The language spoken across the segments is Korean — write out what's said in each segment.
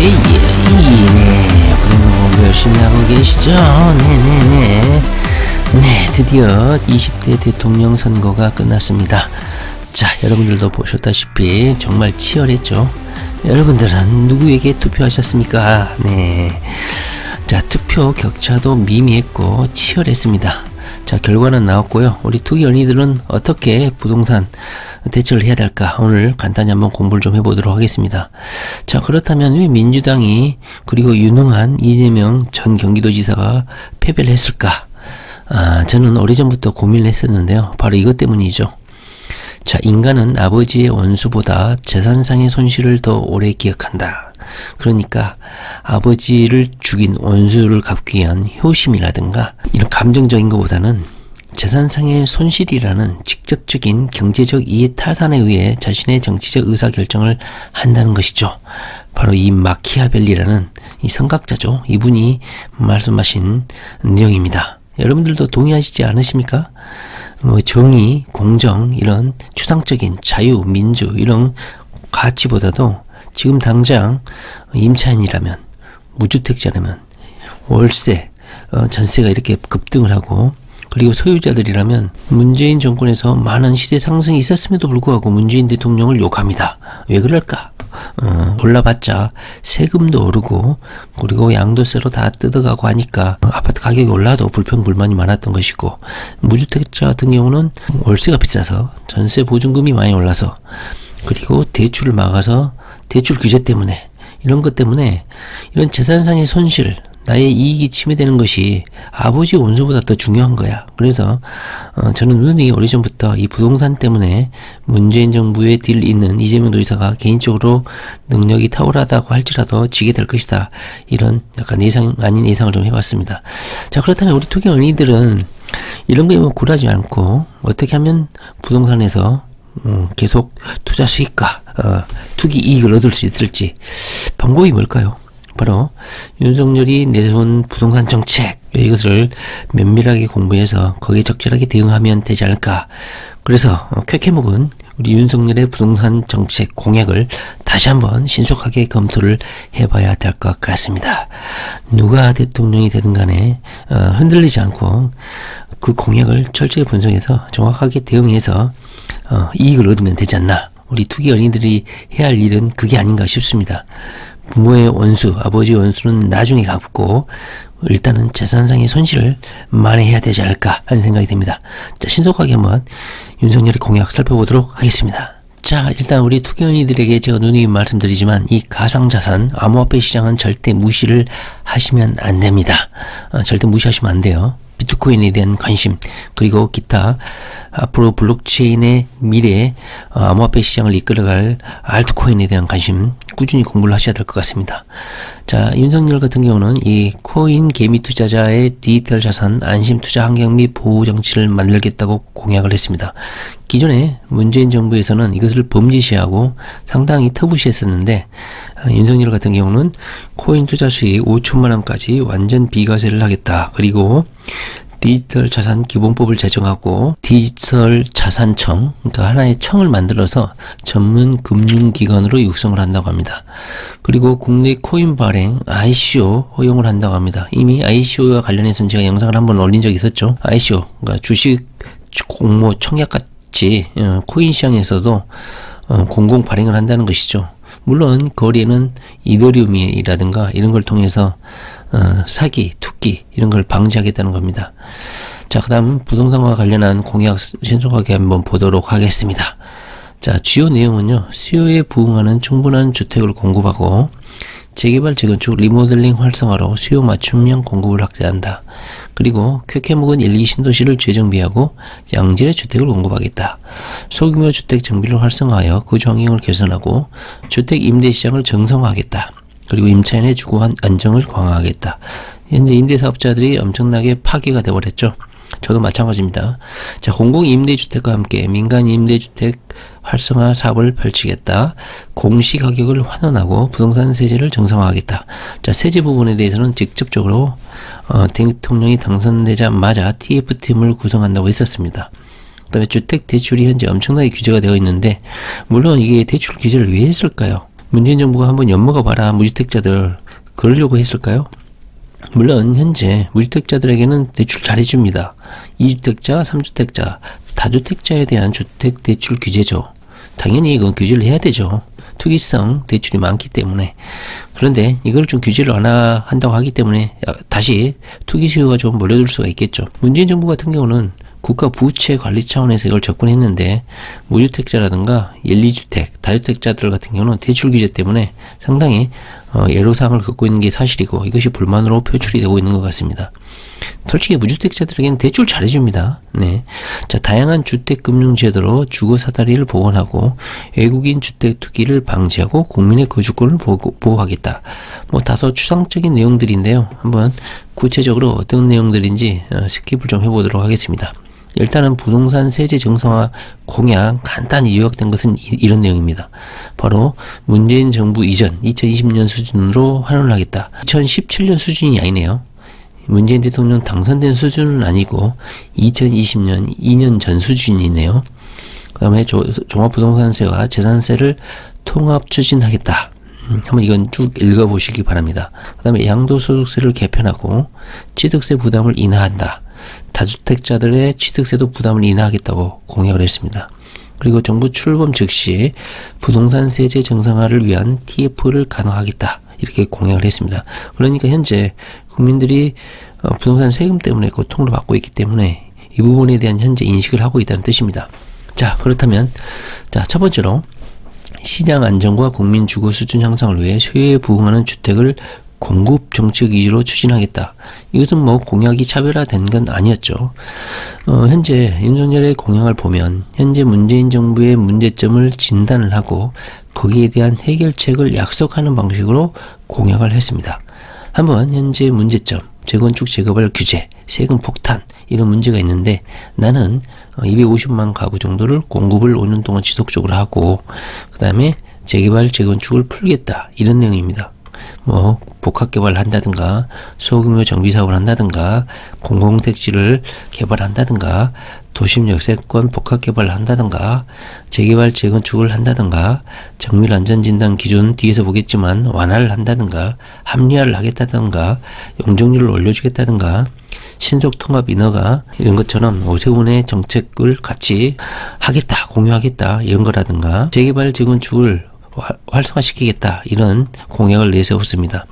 오케이. 네, 부동산 공부 열심히 하고 계시죠? 네네네. 네, 드디어 20대 대통령 선거가 끝났습니다. 자, 여러분들도 보셨다시피 정말 치열했죠? 여러분들은 누구에게 투표하셨습니까? 네. 자, 투표 격차도 미미했고 치열했습니다. 자, 결과는 나왔고요. 우리 투기 어린이들은 어떻게 부동산 대처를 해야 될까? 오늘 간단히 한번 공부를 좀 해보도록 하겠습니다. 자, 그렇다면 왜 민주당이 그리고 유능한 이재명 전 경기도지사가 패배를 했을까? 저는 오래전부터 고민을 했었는데요. 바로 이것 때문이죠. 자, 인간은 아버지의 원수보다 재산상의 손실을 더 오래 기억한다. 그러니까 아버지를 죽인 원수를 갚기 위한 효심이라든가 이런 감정적인 것보다는 재산상의 손실이라는 직접적인 경제적 이해 타산에 의해 자신의 정치적 의사결정을 한다는 것이죠. 바로 이 마키아벨리라는 이 선각자죠. 이분이 말씀하신 내용입니다. 여러분들도 동의하시지 않으십니까? 정의, 공정, 이런 추상적인 자유, 민주 이런 가치보다도 지금 당장 임차인이라면, 무주택자라면 월세, 전세가 이렇게 급등을 하고, 그리고 소유자들이라면 문재인 정권에서 많은 시세 상승이 있었음에도 불구하고 문재인 대통령을 욕합니다. 왜 그럴까? 올라봤자 세금도 오르고 그리고 양도세로 다 뜯어가고 하니까 아파트 가격이 올라도 불평불만이 많았던 것이고, 무주택자 같은 경우는 월세가 비싸서 전세 보증금이 많이 올라서, 그리고 대출을 막아서 대출 규제 때문에, 이런 것 때문에 이런 재산상의 손실, 나의 이익이 침해되는 것이 아버지 원수보다 더 중요한 거야. 그래서 저는 눈이 오래전부터 이 부동산 때문에 문재인 정부에 딜 있는 이재명 도지사가 개인적으로 능력이 탁월하다고 할지라도 지게 될 것이다. 이런 약간 예상 아닌 예상을 좀 해봤습니다. 자, 그렇다면 우리 투기 어린이들은 이런 거에 굴하지 않고 어떻게 하면 부동산에서 계속 투자 수익과 투기 이익을 얻을 수 있을지, 방법이 뭘까요? 바로 윤석열이 내세운 부동산 정책, 이것을 면밀하게 공부해서 거기에 적절하게 대응하면 되지 않을까. 그래서 쾌쾌묵은 우리 윤석열의 부동산 정책 공약을 다시 한번 신속하게 검토를 해봐야 될 것 같습니다. 누가 대통령이 되든 간에 흔들리지 않고 그 공약을 철저히 분석해서 정확하게 대응해서 이익을 얻으면 되지 않나. 우리 투기 어린이들이 해야 할 일은 그게 아닌가 싶습니다. 부모의 원수, 아버지의 원수는 나중에 갚고 일단은 재산상의 손실을 만회해야 되지 않을까 하는 생각이 듭니다. 자, 신속하게 한번 윤석열의 공약 살펴보도록 하겠습니다. 자, 일단 우리 투기 어린이들에게 제가 누누이 말씀드리지만 이 가상자산, 암호화폐 시장은 절대 무시를 하시면 안 됩니다. 절대 무시하시면 안 돼요. 비트코인에 대한 관심, 그리고 기타 앞으로 블록체인의 미래에 암호화폐 시장을 이끌어갈 알트코인에 대한 관심 꾸준히 공부를 하셔야 될 것 같습니다. 자, 윤석열 같은 경우는 이 코인 개미 투자자의 디지털 자산 안심 투자 환경 및 보호 정치를 만들겠다고 공약을 했습니다. 기존에 문재인 정부에서는 이것을 범죄시하고 상당히 터부시했었는데, 윤석열 같은 경우는 코인 투자 수익 5천만 원까지 완전 비과세를 하겠다. 그리고 디지털 자산 기본법을 제정하고 디지털 자산청, 그러니까 하나의 청을 만들어서 전문 금융기관으로 육성을 한다고 합니다. 그리고 국내 코인 발행 ICO 허용을 한다고 합니다. 이미 ICO와 관련해서는 제가 영상을 한번 올린 적이 있었죠. ICO, 그러니까 주식 공모 청약같이 코인 시장에서도 공공 발행을 한다는 것이죠. 물론 거리에는 이더리움이라든가 이런 걸 통해서 사기, 투기 이런 걸 방지하겠다는 겁니다. 자, 그 다음 부동산과 관련한 공약 신속하게 한번 보도록 하겠습니다. 자, 주요 내용은요, 수요에 부응하는 충분한 주택을 공급하고 재개발, 재건축, 리모델링 활성화로 수요 맞춤형 공급을 확대한다. 그리고 쾌쾌묵은 1, 2 신도시를 재정비하고 양질의 주택을 공급하겠다. 소규모 주택 정비를 활성화하여 거주 환경을 개선하고 주택 임대 시장을 정상화하겠다. 그리고 임차인의 주거 안정을 강화하겠다. 현재 임대사업자들이 엄청나게 파괴가 되어버렸죠. 저도 마찬가지입니다. 자, 공공임대주택과 함께 민간임대주택 활성화 사업을 펼치겠다. 공시가격을 환원하고 부동산 세제를 정상화하겠다. 자, 세제 부분에 대해서는 직접적으로 대통령이 당선되자마자 TF팀을 구성한다고 했었습니다. 그다음에 주택 대출이 현재 엄청나게 규제가 되어 있는데, 물론 이게 대출 규제를 왜 했을까요? 문재인 정부가 한번 엿먹어 봐라 무주택자들 그러려고 했을까요? 물론 현재 무주택자들에게는 대출 잘해줍니다. 2주택자, 3주택자, 다주택자에 대한 주택대출 규제죠. 당연히 이건 규제를 해야 되죠. 투기성 대출이 많기 때문에. 그런데 이걸 좀 규제를 안 한다고 하기 때문에 다시 투기 수요가 좀 몰려들 수가 있겠죠. 문재인 정부 같은 경우는 국가 부채 관리 차원에서 이걸 접근했는데 무주택자라든가 1, 2주택, 다주택자들 같은 경우는 대출 규제 때문에 상당히 애로사항을 겪고 있는 게 사실이고 이것이 불만으로 표출이 되고 있는 것 같습니다. 솔직히 무주택자들에게는 대출 잘해줍니다. 네. 자, 다양한 주택금융제도로 주거사다리를 복원하고 외국인 주택 투기를 방지하고 국민의 거주권을 보호하겠다. 뭐 다소 추상적인 내용들인데요. 한번 구체적으로 어떤 내용들인지 스킵을 좀 해보도록 하겠습니다. 일단은 부동산 세제 정상화 공약 간단히 요약된 것은 이런 내용입니다. 바로 문재인 정부 이전 2020년 수준으로 환원을 하겠다. 2017년 수준이 아니네요. 문재인 대통령 당선된 수준은 아니고 2020년 2년 전 수준이네요. 그 다음에 종합부동산세와 재산세를 통합 추진하겠다. 한번 이건 쭉 읽어보시기 바랍니다. 그 다음에 양도소득세를 개편하고 취득세 부담을 인하한다. 다주택자들의 취득세도 부담을 인하하겠다고 공약을 했습니다. 그리고 정부 출범 즉시 부동산 세제 정상화를 위한 TF를 간화하겠다. 이렇게 공약을 했습니다. 그러니까 현재 국민들이 부동산 세금 때문에 고통을 받고 있기 때문에 이 부분에 대한 현재 인식을 하고 있다는 뜻입니다. 자, 그렇다면 첫 번째로 시장 안정과 국민 주거 수준 향상을 위해 수요에 부응하는 주택을 공급 정책 위주로 추진하겠다. 이것은 뭐 공약이 차별화된 건 아니었죠. 현재 윤석열의 공약을 보면 현재 문재인 정부의 문제점을 진단을 하고 거기에 대한 해결책을 약속하는 방식으로 공약을 했습니다. 한번 현재 문제점, 재건축 재개발 규제, 세금 폭탄 이런 문제가 있는데 나는 250만 가구 정도를 공급을 5년 동안 지속적으로 하고 그 다음에 재개발 재건축을 풀겠다 이런 내용입니다. 뭐 복합개발을 한다든가 소규모 정비사업을 한다든가 공공택지를 개발한다든가 도심 역세권 복합개발을 한다든가 재개발 재건축을 한다든가 정밀안전진단 기준 뒤에서 보겠지만 완화를 한다든가 합리화를 하겠다든가 용적률을 올려주겠다든가 신속통합 인허가 이런 것처럼 오세훈의 정책을 같이 하겠다 공유하겠다 이런 거라든가 재개발 재건축을 활성화시키겠다 이런 공약을 내세웠습니다.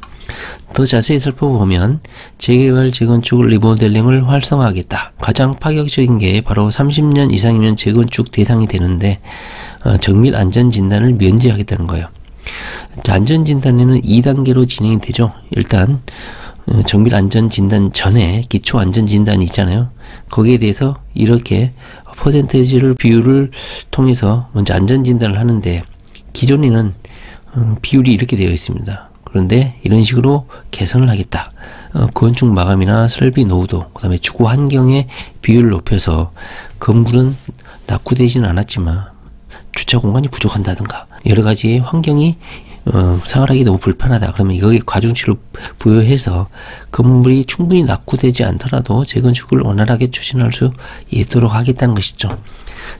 더 자세히 살펴보면 재개발 재건축 리모델링을 활성화하겠다. 가장 파격적인 게 바로 30년 이상이면 재건축 대상이 되는데 정밀 안전진단을 면제하겠다는 거예요. 안전진단에는 2단계로 진행이 되죠. 일단 정밀 안전진단 전에 기초 안전진단이 있잖아요. 거기에 대해서 이렇게 퍼센테이지를 비율을 통해서 먼저 안전진단을 하는데 기존에는 비율이 이렇게 되어 있습니다. 그런데 이런 식으로 개선을 하겠다. 건축 마감이나 설비 노후도 그 다음에 주거 환경의 비율을 높여서 건물은 낙후되지는 않았지만 주차 공간이 부족한다든가 여러가지 환경이 생활하기 너무 불편하다. 그러면 이거에 가중치를 부여해서 건물이 충분히 낙후되지 않더라도 재건축을 원활하게 추진할 수 있도록 하겠다는 것이죠.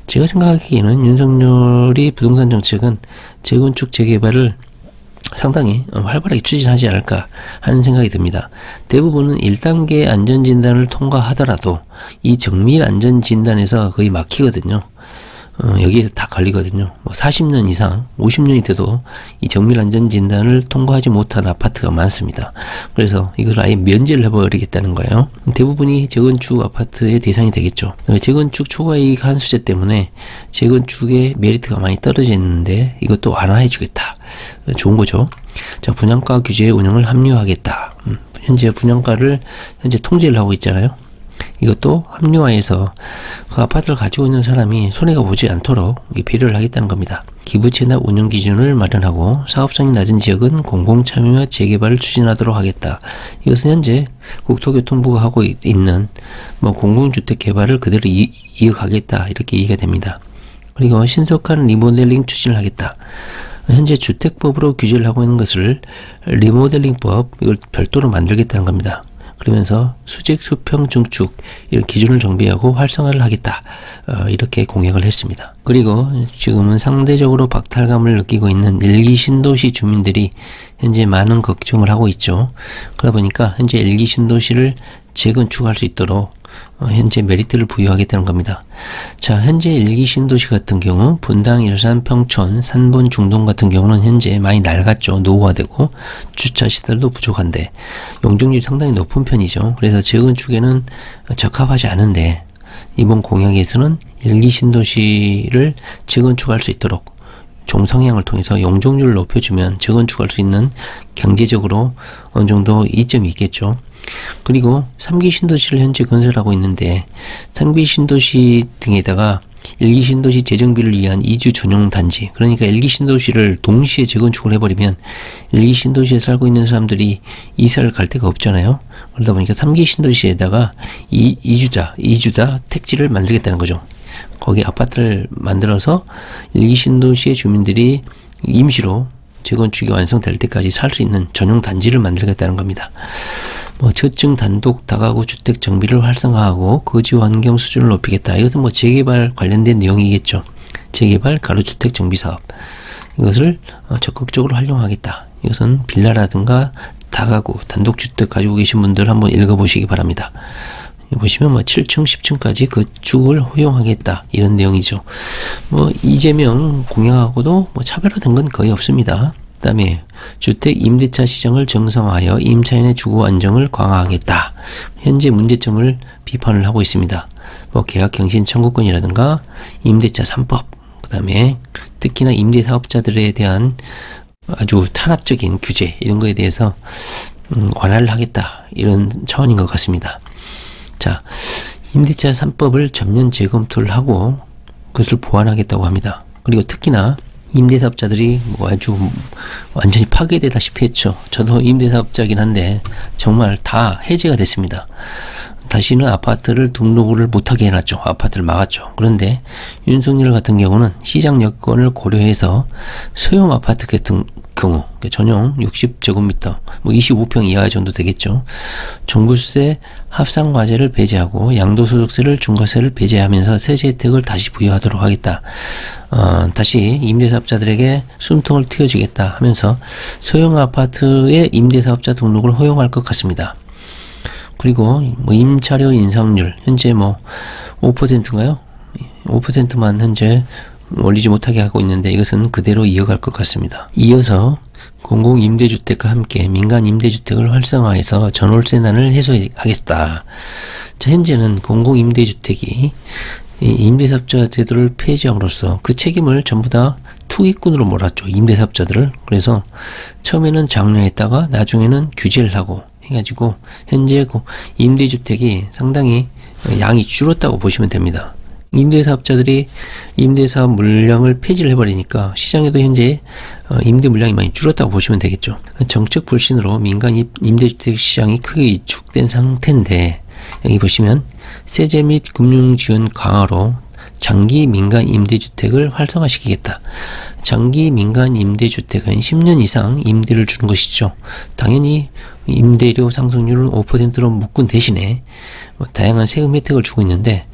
제가 생각하기에는 윤석열이 부동산 정책은 재건축 재개발을 상당히 활발하게 추진하지 않을까 하는 생각이 듭니다. 대부분은 1단계 안전진단을 통과하더라도 이 정밀 안전진단에서 거의 막히거든요. 여기에서 다 걸리거든요. 뭐 40년 이상, 50년이 돼도 이 정밀 안전진단을 통과하지 못한 아파트가 많습니다. 그래서 이걸 아예 면제를 해버리겠다는 거예요. 대부분이 재건축 아파트의 대상이 되겠죠. 재건축 초과이익 한수제 때문에 재건축의 메리트가 많이 떨어져 있는데 이것도 완화해주겠다. 좋은 거죠. 자, 분양가 규제 운영을 합리화하겠다. 현재 분양가를 현재 통제를 하고 있잖아요. 이것도 합리화해서 그 아파트를 가지고 있는 사람이 손해가 보지 않도록 배려를 하겠다는 겁니다. 기부채납 운영 기준을 마련하고 사업성이 낮은 지역은 공공참여와 재개발을 추진하도록 하겠다. 이것은 현재 국토교통부가 하고 있는 뭐 공공주택 개발을 그대로 이어가겠다 이렇게 얘기가 됩니다. 그리고 신속한 리모델링 추진을 하겠다. 현재 주택법으로 규제를 하고 있는 것을 리모델링법 이걸 별도로 만들겠다는 겁니다. 그러면서 수직, 수평, 중축 이런 기준을 정비하고 활성화를 하겠다. 이렇게 공약을 했습니다. 그리고 지금은 상대적으로 박탈감을 느끼고 있는 일기 신도시 주민들이 현재 많은 걱정을 하고 있죠. 그러다 보니까 현재 일기 신도시를 재건축할 수 있도록 현재 메리트를 부여하겠다는 겁니다. 자, 현재 일기 신도시 같은 경우 분당, 일산, 평촌, 산본, 중동 같은 경우는 현재 많이 낡았죠. 노후화되고 주차 시설도 부족한데 용적률이 상당히 높은 편이죠. 그래서 재건축에는 적합하지 않은데 이번 공약에서는 일기 신도시를 재건축할 수 있도록 종성향을 통해서 용적률을 높여주면 재건축할 수 있는 경제적으로 어느 정도 이점이 있겠죠. 그리고 3기 신도시를 현재 건설하고 있는데 3기 신도시 등에다가 1기 신도시 재정비를 위한 이주 전용 단지, 그러니까 1기 신도시를 동시에 재건축을 해버리면 1기 신도시에 살고 있는 사람들이 이사를 갈 데가 없잖아요. 그러다 보니까 3기 신도시에다가 이주자 택지를 만들겠다는 거죠. 거기 아파트를 만들어서 1기 신도시의 주민들이 임시로 재건축이 완성될 때까지 살 수 있는 전용 단지를 만들겠다는 겁니다. 저층 단독 다가구 주택 정비를 활성화하고 거주 환경 수준을 높이겠다. 이것은 재개발 관련된 내용이겠죠. 재개발 가로주택 정비 사업. 이것을 적극적으로 활용하겠다. 이것은 빌라라든가 다가구 단독주택 가지고 계신 분들 한번 읽어보시기 바랍니다. 보시면 7층, 10층까지 건축을 허용하겠다 이런 내용이죠. 이재명 공약하고도 차별화된 건 거의 없습니다. 그 다음에 주택 임대차 시장을 정상화하여 임차인의 주거 안정을 강화하겠다. 현재 문제점을 비판을 하고 있습니다. 계약갱신 청구권이라든가 임대차 3법, 그 다음에 특히나 임대사업자들에 대한 아주 탄압적인 규제 이런 거에 대해서 완화를 하겠다 이런 차원인 것 같습니다. 자, 임대차 3법을 전면 재검토를 하고 그것을 보완하겠다고 합니다. 그리고 특히나 임대사업자들이 아주 완전히 파괴되다시피 했죠. 저도 임대사업자긴 한데 정말 다 해제가 됐습니다. 다시는 아파트를 등록을 못하게 해놨죠. 아파트를 막았죠. 그런데 윤석열 같은 경우는 시장 여건을 고려해서 소형 아파트 같은 경우 전용 60제곱미터 25평 이하 정도 되겠죠. 종부세 합산과세를 배제하고 양도소득세를 중과세를 배제하면서 세제 혜택을 다시 부여하도록 하겠다. 다시 임대사업자들에게 숨통을 트여주겠다 하면서 소형 아파트의 임대사업자 등록을 허용할 것 같습니다. 그리고 임차료 인상률 현재 5%인가요? 5%만 현재 올리지 못하게 하고 있는데 이것은 그대로 이어갈 것 같습니다. 이어서 공공임대주택과 함께 민간임대주택을 활성화해서 전월세난을 해소하겠다. 자, 현재는 공공임대주택이 임대사업자 제도를 폐지함으로써 그 책임을 전부 다 투기꾼으로 몰았죠. 임대사업자들을. 그래서 처음에는 장려했다가 나중에는 규제를 하고 해가지고 현재 임대주택이 상당히 양이 줄었다고 보시면 됩니다. 임대사업자들이 임대사업 물량을 폐지를 해버리니까 시장에도 현재 임대 물량이 많이 줄었다고 보시면 되겠죠. 정책 불신으로 민간 임대주택 시장이 크게 위축된 상태인데 여기 보시면 세제 및 금융지원 강화로 장기 민간 임대주택을 활성화시키겠다. 장기 민간 임대주택은 10년 이상 임대를 주는 것이죠. 당연히 임대료 상승률을 5%로 묶은 대신에 다양한 세금 혜택을 주고 있는데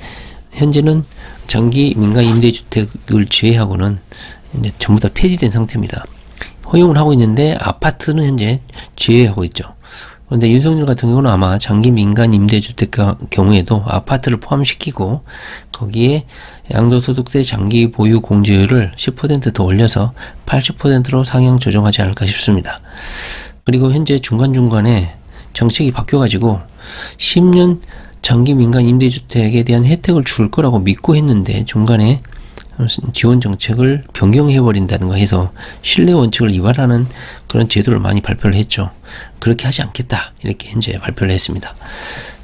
현재는 장기 민간 임대주택을 제외하고는 이제 전부 다 폐지된 상태입니다. 허용을 하고 있는데 아파트는 현재 제외하고 있죠. 그런데 윤석열 같은 경우는 아마 장기 민간 임대주택 경우에도 아파트를 포함시키고 거기에 양도소득세 장기 보유 공제율을 10% 더 올려서 80%로 상향 조정하지 않을까 싶습니다. 그리고 현재 중간중간에 정책이 바뀌어가지고 10년 장기 민간 임대주택에 대한 혜택을 줄 거라고 믿고 했는데 중간에 지원 정책을 변경해버린다든가 해서 신뢰 원칙을 위반하는 그런 제도를 많이 발표를 했죠. 그렇게 하지 않겠다 이렇게 현재 발표를 했습니다.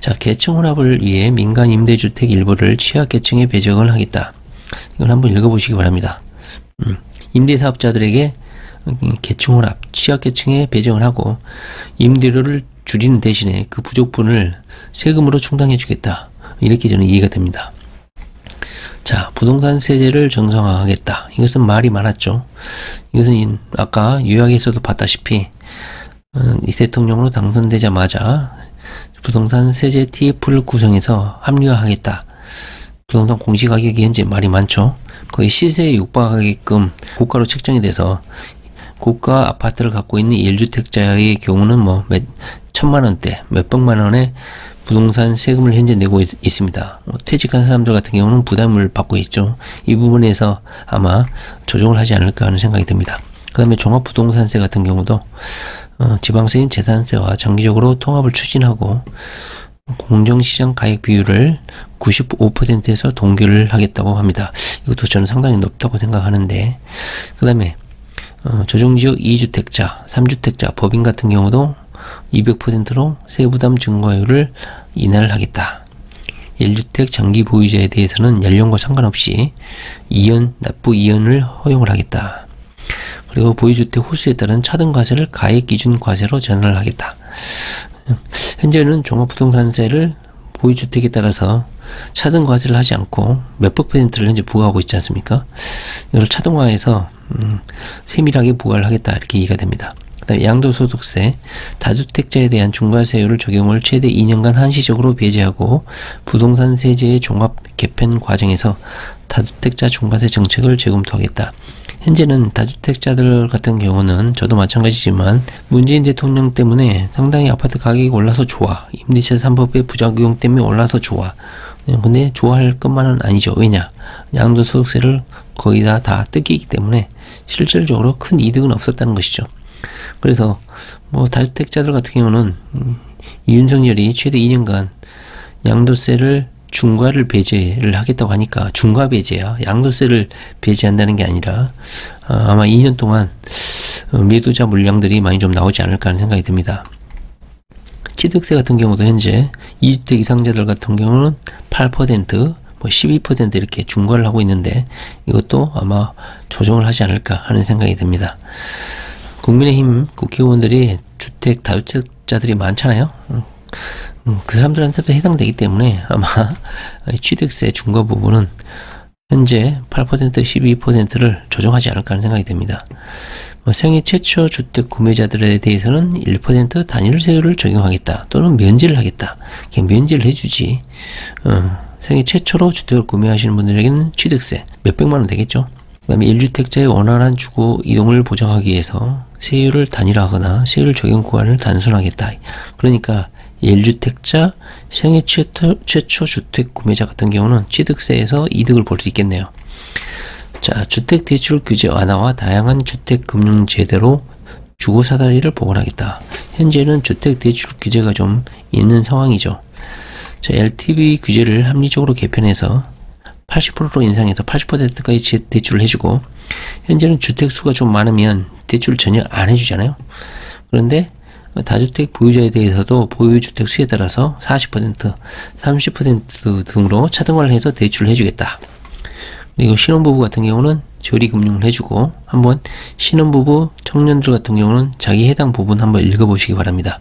자, 계층 혼합을 위해 민간 임대주택 일부를 취약계층에 배정을 하겠다. 이걸 한번 읽어보시기 바랍니다. 임대사업자들에게 계층 혼합, 취약계층에 배정을 하고 임대료를 줄이는 대신에 그 부족분을 세금으로 충당해 주겠다. 이렇게 저는 이해가 됩니다. 자, 부동산 세제를 정상화하겠다. 이것은 말이 많았죠. 이것은 아까 요약에서도 봤다시피 이 대통령으로 당선되자마자 부동산 세제 TF를 구성해서 합리화하겠다. 부동산 공시가격이 현재 말이 많죠. 거의 시세에 육박하게끔 고가로 책정이 돼서 고가 아파트를 갖고 있는 1주택자의 경우는 뭐 몇 천만원대, 몇백만원의 부동산 세금을 현재 내고 있습니다. 퇴직한 사람들 같은 경우는 부담을 받고 있죠. 이 부분에서 아마 조정을 하지 않을까 하는 생각이 듭니다. 그 다음에 종합부동산세 같은 경우도 지방세인 재산세와 장기적으로 통합을 추진하고 공정시장 가액 비율을 95%에서 동결을 하겠다고 합니다. 이것도 저는 상당히 높다고 생각하는데, 그 다음에 조정지역 2주택자, 3주택자 법인 같은 경우도 200%로 세부담 증가율을 인하를 하겠다. 1주택 장기 보유자에 대해서는 연령과 상관없이 2연, 납부 2연을 허용을 하겠다. 그리고 보유주택 호수에 따른 차등과세를 가액기준 과세로 전환을 하겠다. 현재는 종합부동산세를 보유주택에 따라서 차등과세를 하지 않고 몇백 %를 현재 부과하고 있지 않습니까? 이걸 차등화해서 세밀하게 부과를 하겠다, 이렇게 이해가 됩니다. 그 다음에 양도소득세, 다주택자에 대한 중과세율을 적용을 최대 2년간 한시적으로 배제하고 부동산 세제의 종합 개편 과정에서 다주택자 중과세 정책을 재검토하겠다. 현재는 다주택자들 같은 경우는 저도 마찬가지지만 문재인 대통령 때문에 상당히 아파트 가격이 올라서 좋아, 임대차 3법의 부작용 때문에 올라서 좋아. 근데 좋아할 것만은 아니죠. 왜냐? 양도소득세를 거의 다 뜯기기 때문에 실질적으로 큰 이득은 없었다는 것이죠. 그래서 뭐 다주택자들 같은 경우는 윤석열이 최대 2년간 양도세를 중과를 배제를 하겠다고 하니까, 중과 배제야, 양도세를 배제한다는 게 아니라 아마 2년 동안 매도자 물량들이 많이 좀 나오지 않을까 하는 생각이 듭니다. 취득세 같은 경우도 현재 2주택 이상자들 같은 경우는 8%, 뭐 12% 이렇게 중과를 하고 있는데, 이것도 아마 조정을 하지 않을까 하는 생각이 듭니다. 국민의힘 국회의원들이 다주택자들이 많잖아요. 그 사람들한테도 해당되기 때문에 아마 취득세 중과 부분은 현재 8%, 12%를 조정하지 않을까 하는 생각이 듭니다. 생애 최초 주택 구매자들에 대해서는 1% 단일세율을 적용하겠다, 또는 면제를 하겠다. 그냥 면제를 해주지. 생애 최초로 주택을 구매하시는 분들에게는 취득세 몇백만원 되겠죠. 그 다음에 1주택자의 원활한 주거 이동을 보장하기 위해서 세율을 단일화하거나 세율 적용 구간을 단순하겠다. 그러니까 1주택자 생애 최초 주택 구매자 같은 경우는 취득세에서 이득을 볼 수 있겠네요. 자, 주택대출 규제 완화와 다양한 주택금융제도로 주거사다리를 복원하겠다. 현재는 주택대출 규제가 좀 있는 상황이죠. 자, LTV 규제를 합리적으로 개편해서 80%로 인상해서 80%까지 대출을 해주고, 현재는 주택수가 좀 많으면 대출을 전혀 안 해주잖아요. 그런데 다주택 보유자에 대해서도 보유주택 수에 따라서 40%, 30% 등으로 차등화를 해서 대출을 해주겠다. 그리고 신혼부부 같은 경우는 저리금융을 해주고, 한번 신혼부부 청년들 같은 경우는 자기 해당 부분 한번 읽어보시기 바랍니다.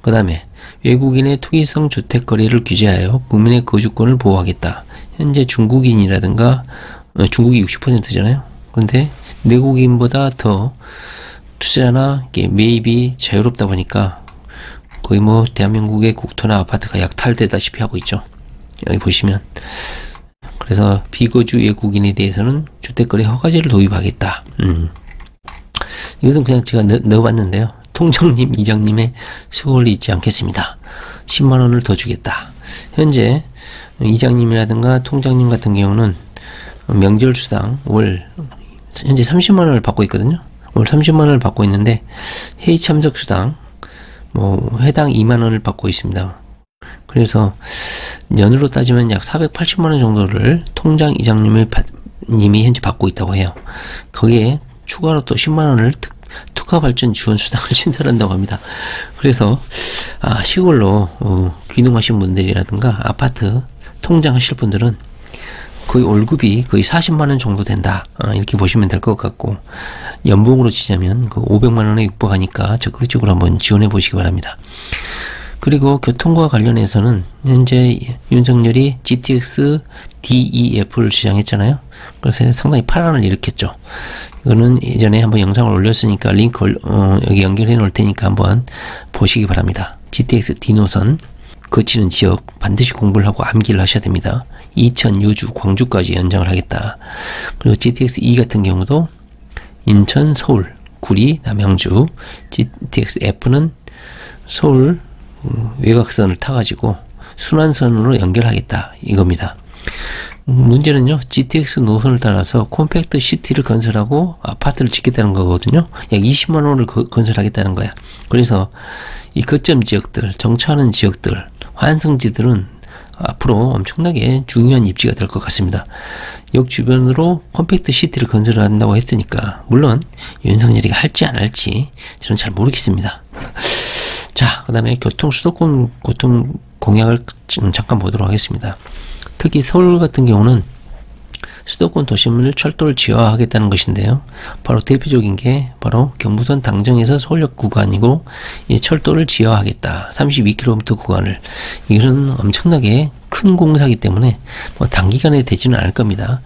그 다음에 외국인의 투기성 주택 거래를 규제하여 국민의 거주권을 보호하겠다. 현재 중국인이라든가, 중국이 60%잖아요. 그런데 내국인보다 더 투자나 매입이 자유롭다 보니까 거의 뭐 대한민국의 국토나 아파트가 약탈되다시피 하고 있죠. 여기 보시면. 그래서 비거주 외국인에 대해서는 주택거래 허가제를 도입하겠다. 이것은 그냥 제가 넣어봤는데요. 통장님, 이장님의 수고를 잊지 않겠습니다. 10만원을 더 주겠다. 현재 이장님이라든가 통장님 같은 경우는 명절수당 월 현재 30만원을 받고 있거든요. 월 30만원을 받고 있는데, 회의 참석수당 뭐 해당 2만원을 받고 있습니다. 그래서 연으로 따지면 약 480만원 정도를 통장 이장님이 현재 받고 있다고 해요. 거기에 추가로 또 10만원을 특화발전 지원수당을 신설한다고 합니다. 그래서 시골로 귀농하신 분들이라든가 아파트 통장 하실 분들은 거의 월급이 거의 40만원 정도 된다, 이렇게 보시면 될 것 같고, 연봉으로 치자면 그 500만원에 육박하니까 적극적으로 한번 지원해 보시기 바랍니다. 그리고 교통과 관련해서는 현재 윤석열이 GTX DEF를 주장했잖아요. 그래서 상당히 파란을 일으켰죠. 이거는 예전에 한번 영상을 올렸으니까 링크 여기 연결해 놓을 테니까 한번 보시기 바랍니다. GTX D 노선 거치는 지역 반드시 공부를 하고 암기를 하셔야 됩니다. 이천, 유주, 광주까지 연장을 하겠다. 그리고 GTX E 같은 경우도 인천, 서울, 구리, 남양주, GTX F는 서울 외곽선을 타가지고 순환선으로 연결하겠다 이겁니다. 문제는요, GTX 노선을 따라서 콤팩트 시티를 건설하고 아파트를 짓겠다는 거거든요. 약 20만 원을 건설하겠다는 거야. 그래서 이 거점 지역들, 정차하는 지역들, 환승지들은 앞으로 엄청나게 중요한 입지가 될 것 같습니다. 역 주변으로 콤팩트 시티를 건설한다고 했으니까, 물론 윤석열이가 할지 안 할지 저는 잘 모르겠습니다. 자, 그 다음에 수도권 교통 공약을 잠깐 보도록 하겠습니다. 특히 서울 같은 경우는 수도권 도심을 철도를 지어하겠다는 것인데요. 바로 대표적인 게 바로 경부선 당정에서 서울역 구간이고, 이 철도를 지어하겠다. 32km 구간을. 이거는 엄청나게 큰 공사이기 때문에 뭐 단기간에 되지는 않을 겁니다.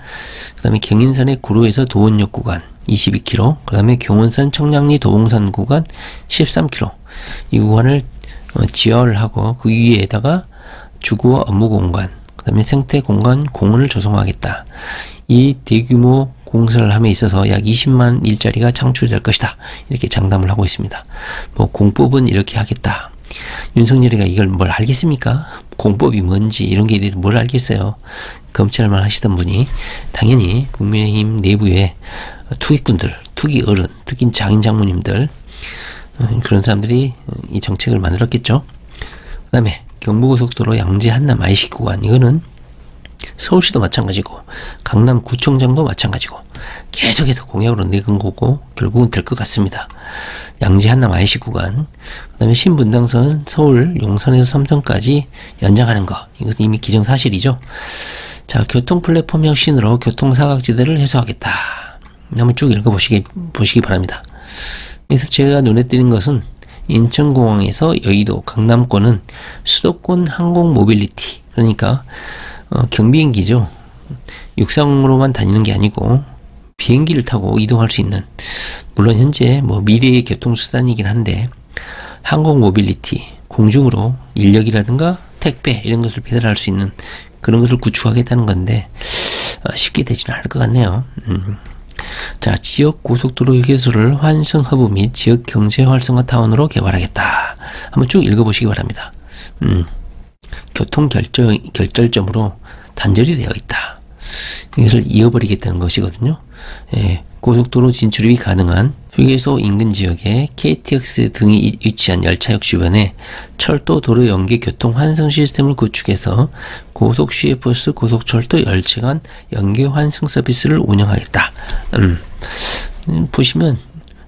그 다음에 경인선의 구로에서 도원역 구간 22km, 그 다음에 경원선 청량리 도봉산 구간 13km. 이 구간을 지어를 하고 그 위에다가 주거와 업무 공간, 그 다음에 생태 공간 공원을 조성하겠다. 이 대규모 공사를 함에 있어서 약 20만 일자리가 창출될 것이다. 이렇게 장담을 하고 있습니다. 뭐 공법은 이렇게 하겠다. 윤석열이가 이걸 뭘 알겠습니까? 공법이 뭔지 이런 게 대해서 뭘 알겠어요. 검찰만 하시던 분이 당연히 국민의힘 내부에 투기꾼들, 투기 어른, 특히 장인 장모님들, 그런 사람들이 이 정책을 만들었겠죠. 그 다음에 경부고속도로 양재 한남 IC 구간, 이거는 서울시도 마찬가지고 강남구청장도 마찬가지고 계속해서 공약으로 내건 거고 결국은 될 것 같습니다. 양재 한남 IC 구간, 그 다음에 신분당선 서울 용산에서 삼성까지 연장하는 거, 이것은 이미 기정사실이죠. 자, 교통 플랫폼 혁신으로 교통사각지대를 해소하겠다. 한번 쭉 읽어보시기 바랍니다. 그래서 제가 눈에 띄는 것은 인천공항에서 여의도, 강남권은 수도권 항공 모빌리티, 그러니까 경비행기죠. 육상으로만 다니는 게 아니고 비행기를 타고 이동할 수 있는, 물론 현재 뭐 미래의 교통수단이긴 한데 항공 모빌리티, 공중으로 인력이라든가 택배 이런 것을 배달할 수 있는 그런 것을 구축하겠다는 건데 쉽게 되지는 않을 것 같네요. 자, 지역 고속도로 휴게소를 환승 허브 및 지역 경제 활성화 타운으로 개발하겠다. 한번 쭉 읽어보시기 바랍니다. 교통 결절점으로 단절이 되어 있다. 이것을 이어버리겠다는 것이거든요. 예, 고속도로 진출이 가능한 휴게소 인근 지역에 KTX 등이 위치한 열차역 주변에 철도 도로 연계 교통 환승 시스템을 구축해서 고속 시외버스, 고속철도 열차 간 연계 환승 서비스를 운영하겠다. 보시면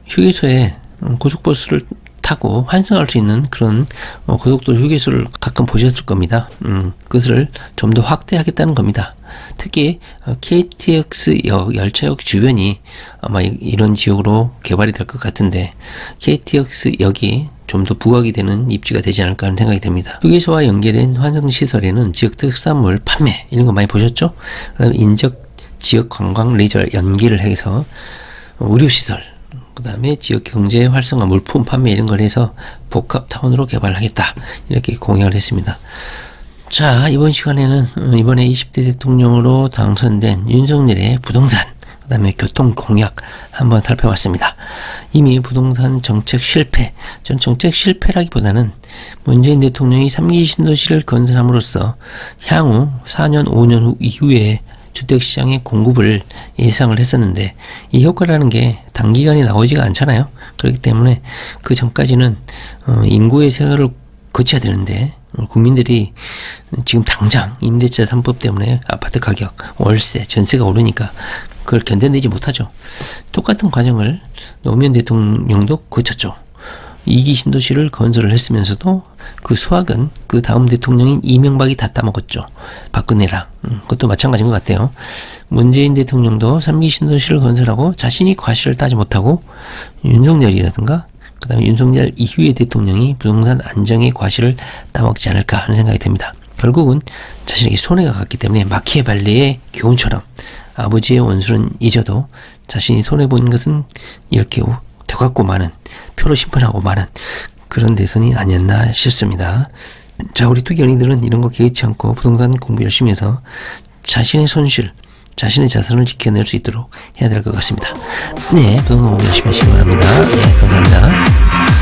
휴게소에 고속버스를 타고 환승할 수 있는 그런 고속도로 휴게소를 가끔 보셨을 겁니다. 그것을 좀 더 확대하겠다는 겁니다. 특히 KTX 열차역 주변이 아마 이런 지역으로 개발이 될 것 같은데 KTX 역이 좀 더 부각이 되는 입지가 되지 않을까 하는 생각이 듭니다. 휴게소와 연계된 환승시설에는 지역 특산물 판매 이런 거 많이 보셨죠? 그다음에 인적 지역 관광 레저 연계를 해서 의료시설, 그 다음에 지역 경제 활성화, 물품 판매 이런 걸 해서 복합타운으로 개발하겠다. 이렇게 공약을 했습니다. 자, 이번 시간에는 이번에 20대 대통령으로 당선된 윤석열의 부동산, 그 다음에 교통 공약 한번 살펴봤습니다. 이미 부동산 정책 실패, 전 정책 실패라기보다는 문재인 대통령이 3기 신도시를 건설함으로써 향후 4년, 5년 후 이후에 주택시장의 공급을 예상을 했었는데 이 효과라는 게 단기간에 나오지가 않잖아요. 그렇기 때문에 그 전까지는 인구의 세월을 거쳐야 되는데 국민들이 지금 당장 임대차 3법 때문에 아파트 가격, 월세, 전세가 오르니까 그걸 견뎌내지 못하죠. 똑같은 과정을 노무현 대통령도 거쳤죠. 2기 신도시를 건설을 했으면서도 그 수확은 그 다음 대통령인 이명박이 다 따먹었죠. 박근혜랑. 그것도 마찬가지인 것 같아요. 문재인 대통령도 3기 신도시를 건설하고 자신이 과실을 따지 못하고 윤석열이라든가 그 다음에 윤석열 이후의 대통령이 부동산 안정의 과실을 따먹지 않을까 하는 생각이 듭니다. 결국은 자신에게 손해가 갔기 때문에 마키아벨리의 교훈처럼 아버지의 원수는 잊어도 자신이 손해본 것은 이렇게 되갖고 마는, 표로 심판하고 마는 그런 대선이 아니었나 싶습니다. 자, 우리 투기 연인들은 이런 거 개의치 않고 부동산 공부 열심히 해서 자신의 손실, 자신의 자산을 지켜낼 수 있도록 해야 될 것 같습니다. 네, 부동산 공부 열심히 하시기 바랍니다. 네, 감사합니다.